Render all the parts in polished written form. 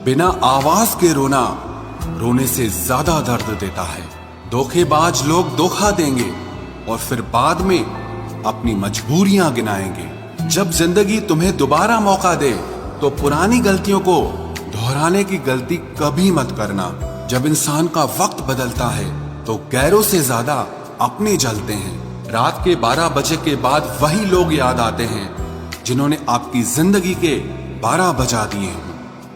बिना आवाज के रोना रोने से ज्यादा दर्द देता है। धोखेबाज लोग धोखा देंगे और फिर बाद में अपनी मजबूरियां गिनाएंगे। जब जिंदगी तुम्हें दोबारा मौका दे तो पुरानी गलतियों को दोहराने की गलती कभी मत करना। जब इंसान का वक्त बदलता है तो गैरों से ज्यादा अपने जलते हैं। रात के 12 बजे के बाद वही लोग याद आते हैं जिन्होंने आपकी जिंदगी के 12 बजा दिए हैं।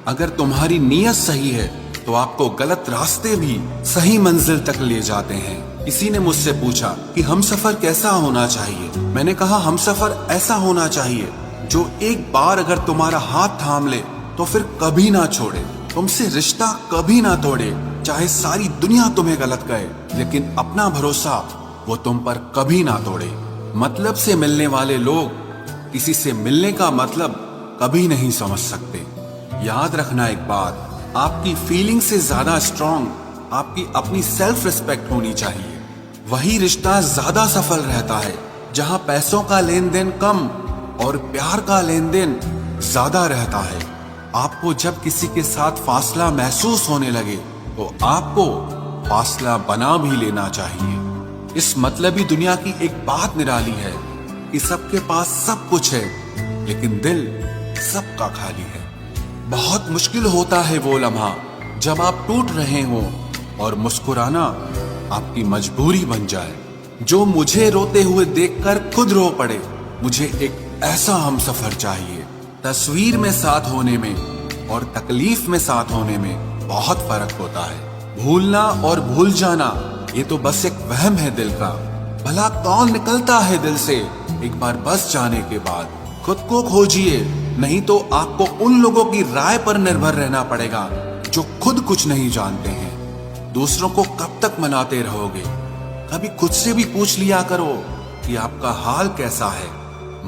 अगर तुम्हारी नीयत सही है तो आपको गलत रास्ते भी सही मंजिल तक ले जाते हैं। किसी ने मुझसे पूछा कि हमसफर कैसा होना चाहिए। मैंने कहा हमसफर ऐसा होना चाहिए जो एक बार अगर तुम्हारा हाथ थाम ले तो फिर कभी ना छोड़े, तुमसे रिश्ता कभी ना तोड़े। चाहे सारी दुनिया तुम्हें गलत कहे लेकिन अपना भरोसा वो तुम पर कभी ना तोड़े। मतलब से मिलने वाले लोग किसी से मिलने का मतलब कभी नहीं समझ सकते। याद रखना एक बात, आपकी फीलिंग से ज्यादा स्ट्रॉन्ग आपकी अपनी सेल्फ रिस्पेक्ट होनी चाहिए। वही रिश्ता ज्यादा सफल रहता है जहां पैसों का लेन देन कम और प्यार का लेन देन ज्यादा रहता है। आपको जब किसी के साथ फासला महसूस होने लगे तो आपको फासला बना भी लेना चाहिए। इस मतलबी दुनिया की एक बात निराली है कि सबके पास सब कुछ है लेकिन दिल सबका खाली है। बहुत मुश्किल होता है वो लम्हा जब आप टूट रहे हो और मुस्कुराना आपकी मजबूरी बन जाए। जो मुझे रोते हुए देखकर खुद रो पड़े। मुझे एक ऐसा हमसफर चाहिए। तस्वीर में साथ होने में और तकलीफ में साथ होने में बहुत फर्क होता है। भूलना और भूल जाना ये तो बस एक वहम है दिल का। भला कौन निकलता है दिल से एक बार बस जाने के बाद। खुद को खोजिए, नहीं तो आपको उन लोगों की राय पर निर्भर रहना पड़ेगा जो खुद कुछ नहीं जानते हैं। दूसरों को कब तक मनाते रहोगे? कभी खुद से भी पूछ लिया करो कि आपका हाल कैसा है।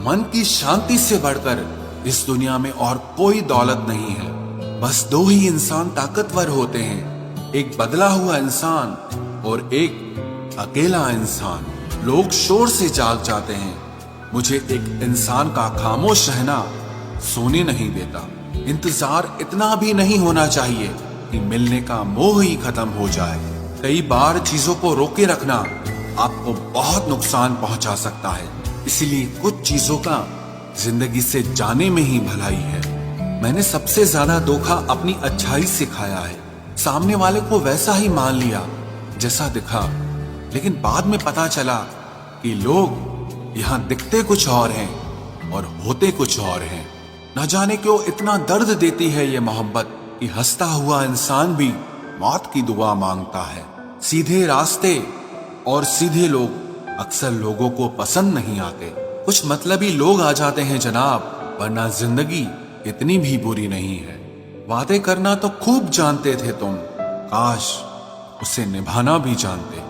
मन की शांति से बढ़कर इस दुनिया में और कोई दौलत नहीं है। बस दो ही इंसान ताकतवर होते हैं, एक बदला हुआ इंसान और एक अकेला इंसान। लोग शोर से जाग जाते हैं, मुझे एक इंसान का खामोश रहना सोने नहीं देता। इंतजार इतना भी नहीं होना चाहिए कि मिलने का मोह ही खत्म हो जाए। कई बार चीजों को रोके रखना आपको बहुत नुकसान पहुंचा सकता है। इसीलिए कुछ चीजों का जिंदगी से जाने में ही भलाई है। मैंने सबसे ज्यादा धोखा अपनी अच्छाई से खाया है। सामने वाले को वैसा ही मान लिया जैसा दिखा, लेकिन बाद में पता चला कि लोग यहाँ दिखते कुछ और हैं और होते कुछ और हैं। न जाने क्यों इतना दर्द देती है ये मोहब्बत कि हंसता हुआ इंसान भी मौत की दुआ मांगता है। सीधे रास्ते और सीधे लोग अक्सर लोगों को पसंद नहीं आते। कुछ मतलबी लोग आ जाते हैं जनाब, वरना जिंदगी इतनी भी बुरी नहीं है। वादे करना तो खूब जानते थे तुम, काश उसे निभाना भी जानते।